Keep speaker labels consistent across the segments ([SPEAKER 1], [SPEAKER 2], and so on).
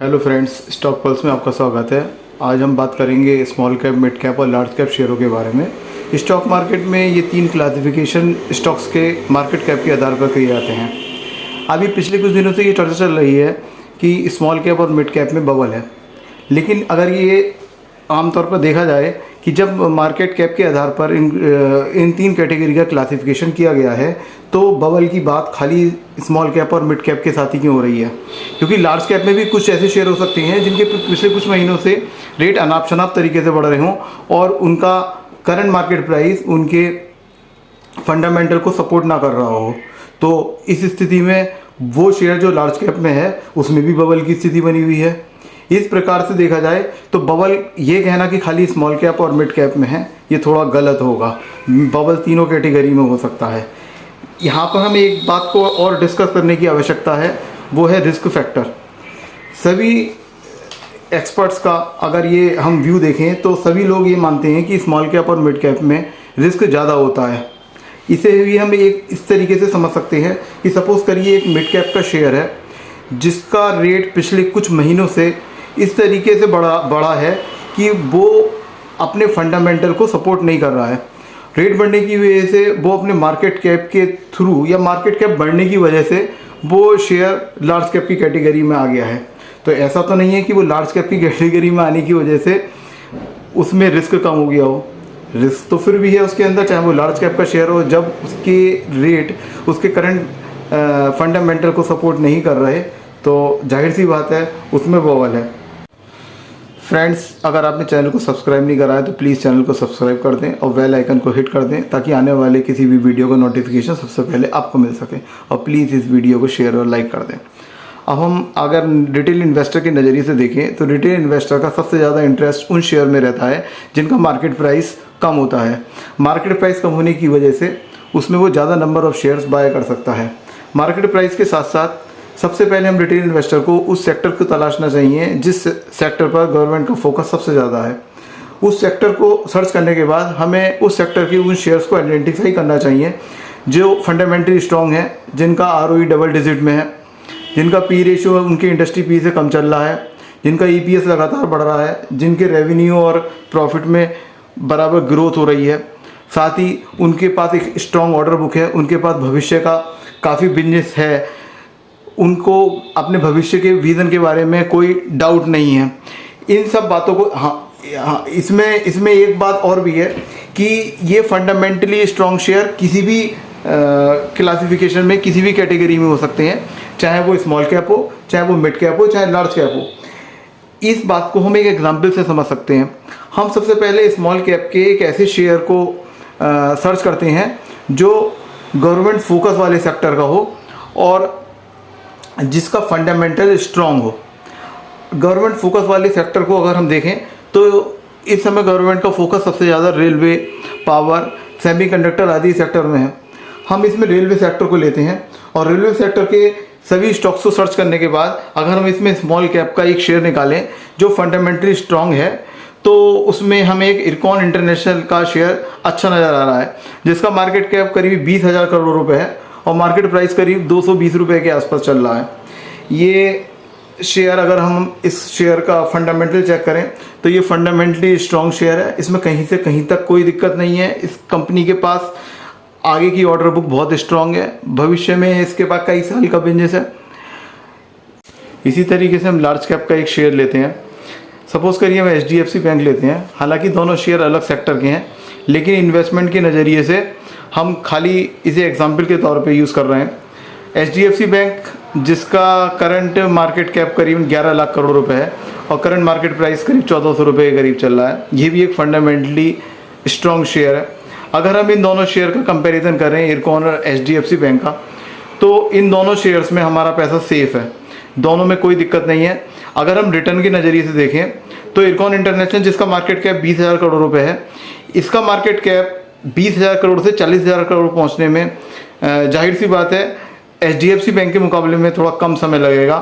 [SPEAKER 1] Hello friends, stock pulse में आपका स्वागत है। आज हम बात करेंगे स्मॉल कैप, मिड कैप और लार्ज कैप शेयरों के बारे में। स्टॉक मार्केट में ये तीन क्लासिफिकेशन स्टॉक्स के मार्केट कैप के आधार पर किए जाते हैं। अभी पिछले कुछ दिनों से ये चर्चा चल रही है कि स्मॉल कैप और मिड कैप में बबल है, लेकिन अगर ये आमतौर पर देखा जाए कि जब मार्केट कैप के आधार पर इन तीन कैटेगरी का क्लासिफिकेशन किया गया है तो बबल की बात खाली स्मॉल कैप और मिड कैप के साथ ही क्यों हो रही है, क्योंकि लार्ज कैप में भी कुछ ऐसे शेयर हो सकते हैं जिनके पिछले कुछ महीनों से रेट अनाप शनाप तरीके से बढ़ रहे हों और उनका करंट मार्केट प्राइस उनके फंडामेंटल को सपोर्ट ना कर रहा हो। तो इस स्थिति में वो शेयर जो लार्ज कैप में है उसमें भी बबल की स्थिति बनी हुई है। इस प्रकार से देखा जाए तो बबल ये कहना कि खाली स्मॉल कैप और मिड कैप में है, ये थोड़ा गलत होगा। बबल तीनों कैटेगरी में हो सकता है। यहाँ पर हमें एक बात को और डिस्कस करने की आवश्यकता है, वो है रिस्क फैक्टर। सभी एक्सपर्ट्स का अगर ये हम व्यू देखें तो सभी लोग ये मानते हैं कि स्मॉल कैप और मिड कैप में रिस्क ज़्यादा होता है। इसे भी हम एक इस तरीके से समझ सकते हैं कि सपोज़ करिए एक मिड कैप का शेयर है जिसका रेट पिछले कुछ महीनों से इस तरीके से बढ़ा है कि वो अपने फंडामेंटल को सपोर्ट नहीं कर रहा है। रेट बढ़ने की वजह से वो अपने मार्केट कैप के थ्रू या मार्केट कैप बढ़ने की वजह से वो शेयर लार्ज कैप की कैटेगरी में आ गया है। तो ऐसा तो नहीं है कि वो लार्ज कैप की कैटेगरी में आने की वजह से उसमें रिस्क कम हो गया हो। रिस्क तो फिर भी है उसके अंदर, चाहे वो लार्ज कैप का शेयर हो। जब उसके रेट उसके करंट फंडामेंटल को सपोर्ट नहीं कर रहे तो जाहिर सी बात है उसमें बबल है। फ्रेंड्स, अगर आपने चैनल को सब्सक्राइब नहीं करा है तो प्लीज़ चैनल को सब्सक्राइब कर दें और बेल आइकन को हिट कर दें ताकि आने वाले किसी भी वीडियो का नोटिफिकेशन सबसे पहले आपको मिल सके। और प्लीज़ इस वीडियो को शेयर और लाइक कर दें। अब हम अगर रिटेल इन्वेस्टर के नज़रिए से देखें तो रिटेल इन्वेस्टर का सबसे ज़्यादा इंटरेस्ट उन शेयर में रहता है जिनका मार्केट प्राइस कम होता है। मार्केट प्राइस कम होने की वजह से उसमें वो ज़्यादा नंबर ऑफ शेयर्स बाय कर सकता है। मार्केट प्राइस के साथ साथ सबसे पहले हम रिटेल इन्वेस्टर को उस सेक्टर को तलाशना चाहिए जिस सेक्टर पर गवर्नमेंट का फोकस सबसे ज़्यादा है। उस सेक्टर को सर्च करने के बाद हमें उस सेक्टर के उन शेयर्स को आइडेंटिफाई करना चाहिए जो फंडामेंटली स्ट्रॉन्ग है, जिनका ROE डबल डिजिट में है, जिनका पी रेशियो उनकी इंडस्ट्री पी से कम चल रहा है, जिनका EPS लगातार बढ़ रहा है, जिनके रेवेन्यू और प्रॉफिट में बराबर ग्रोथ हो रही है, साथ ही उनके पास एक स्ट्रॉन्ग ऑर्डर बुक है, उनके पास भविष्य का काफ़ी बिजनेस है, उनको अपने भविष्य के विज़न के बारे में कोई डाउट नहीं है। इन सब बातों को हाँ इसमें एक बात और भी है कि ये फंडामेंटली स्ट्रॉन्ग शेयर किसी भी क्लासिफिकेशन में किसी भी कैटेगरी में हो सकते हैं, चाहे वो स्मॉल कैप हो, चाहे वो मिड कैप हो, चाहे लार्ज कैप हो। इस बात को हम एक एग्जाम्पल से समझ सकते हैं। हम सबसे पहले स्मॉल कैप के एक ऐसे शेयर को सर्च करते हैं जो गवर्नमेंट फोकस वाले सेक्टर का हो और जिसका फंडामेंटल स्ट्रॉन्ग हो। गवर्नमेंट फोकस वाले सेक्टर को अगर हम देखें तो इस समय गवर्नमेंट का फोकस सबसे ज़्यादा रेलवे, पावर, सेमीकंडक्टर आदि सेक्टर में है। हम इसमें रेलवे सेक्टर को लेते हैं और रेलवे सेक्टर के सभी स्टॉक्स को सर्च करने के बाद अगर हम इसमें स्मॉल कैप का एक शेयर निकालें जो फंडामेंटली स्ट्रॉन्ग है तो उसमें हमें एक इरकॉन इंटरनेशनल का शेयर अच्छा नज़र आ रहा है जिसका मार्केट कैप करीब 20,000 करोड़ रुपए है और मार्केट प्राइस करीब 220 रुपये के आसपास चल रहा है। ये शेयर अगर हम इस शेयर का फंडामेंटल चेक करें तो ये फंडामेंटली स्ट्रॉन्ग शेयर है। इसमें कहीं से कहीं तक कोई दिक्कत नहीं है। इस कंपनी के पास आगे की ऑर्डर बुक बहुत स्ट्रॉन्ग है, भविष्य में इसके पास कई साल का बिजनेस है। इसी तरीके से हम लार्ज कैप का एक शेयर लेते हैं। सपोज़ करिए हम HDFC बैंक लेते हैं। हालांकि दोनों शेयर अलग सेक्टर के हैं, लेकिन इन्वेस्टमेंट के नज़रिए से हम खाली इसे एग्जाम्पल के तौर पे यूज़ कर रहे हैं। HDFC बैंक जिसका करंट मार्केट कैप करीब 11 लाख करोड़ रुपए है और करंट मार्केट प्राइस करीब 1400 रुपये के करीब चल रहा है। ये भी एक फंडामेंटली स्ट्रॉन्ग शेयर है। अगर हम इन दोनों शेयर का कंपैरिजन करें, इरकॉन और HDFC बैंक का, तो इन दोनों शेयर्स में हमारा पैसा सेफ़ है, दोनों में कोई दिक्कत नहीं है। अगर हम रिटर्न के नज़रिए से देखें तो इरकॉन इंटरनेशनल जिसका मार्केट कैप 20,000 करोड़ रुपए है, इसका मार्केट कैप 20,000 करोड़ से 40,000 करोड़ पहुंचने में जाहिर सी बात है HDFC बैंक के मुकाबले में थोड़ा कम समय लगेगा।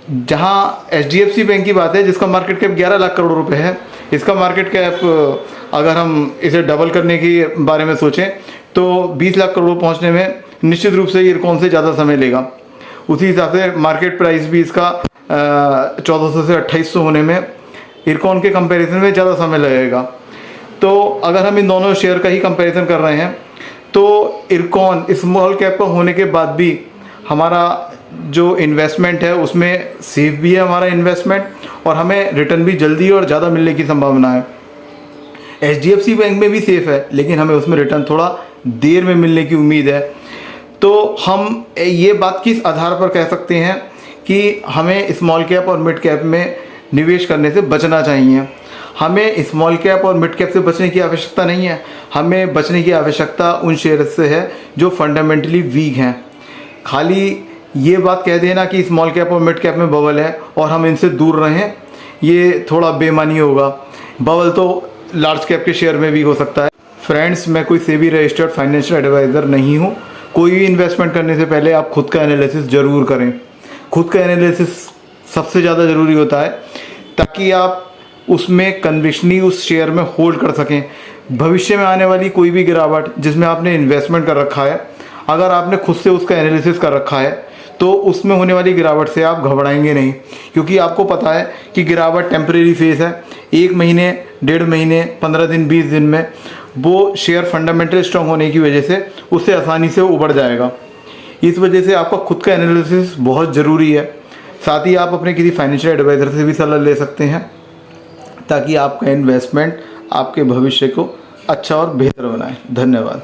[SPEAKER 1] जहां HDFC बैंक की बात है जिसका मार्केट कैप 11 लाख करोड़ रुपए है, इसका मार्केट कैप अगर हम इसे डबल करने के बारे में सोचें तो 20 लाख करोड़ पहुंचने में निश्चित रूप से इरकॉन से ज़्यादा समय लेगा। उसी हिसाब से मार्केट प्राइस भी इसका 1400 से 2800 होने में इरकॉन के कंपैरिजन में ज़्यादा समय लगेगा। तो अगर हम इन दोनों शेयर का ही कंपैरिजन कर रहे हैं तो इरकॉन स्मॉल कैप का होने के बाद भी हमारा जो इन्वेस्टमेंट है उसमें सेफ भी है हमारा इन्वेस्टमेंट, और हमें रिटर्न भी जल्दी और ज़्यादा मिलने की संभावना है। HDFC बैंक में भी सेफ़ है, लेकिन हमें उसमें रिटर्न थोड़ा देर में मिलने की उम्मीद है। तो हम ये बात किस आधार पर कह सकते हैं कि हमें स्मॉल कैप और मिड कैप में निवेश करने से बचना चाहिए। हमें स्मॉल कैप और मिड कैप से बचने की आवश्यकता नहीं है, हमें बचने की आवश्यकता उन शेयर से है जो फंडामेंटली वीक हैं। खाली ये बात कह देना कि स्मॉल कैप और मिड कैप में बबल है और हम इनसे दूर रहें, ये थोड़ा बेमानी होगा। बबल तो लार्ज कैप के शेयर में भी हो सकता है। फ्रेंड्स, मैं कोई सेबी रजिस्टर्ड फाइनेंशियल एडवाइज़र नहीं हूँ। कोई भी इन्वेस्टमेंट करने से पहले आप खुद का एनालिसिस ज़रूर करें। खुद का एनालिसिस सबसे ज़्यादा ज़रूरी होता है ताकि आप उसमें कन्विक्शनली उस शेयर में होल्ड कर सकें। भविष्य में आने वाली कोई भी गिरावट जिसमें आपने इन्वेस्टमेंट कर रखा है, अगर आपने खुद से उसका एनालिसिस कर रखा है तो उसमें होने वाली गिरावट से आप घबराएंगे नहीं, क्योंकि आपको पता है कि गिरावट टेम्परेरी फेज़ है। 1 महीने, 1.5 महीने, 15 दिन, 20 दिन में वो शेयर फंडामेंटल स्ट्रॉन्ग होने की वजह से उससे आसानी से उबर जाएगा। इस वजह से आपका खुद का एनालिसिस बहुत ज़रूरी है। साथ ही आप अपने किसी फाइनेंशियल एडवाइज़र से भी सलाह ले सकते हैं ताकि आपका इन्वेस्टमेंट आपके भविष्य को अच्छा और बेहतर बनाए। धन्यवाद।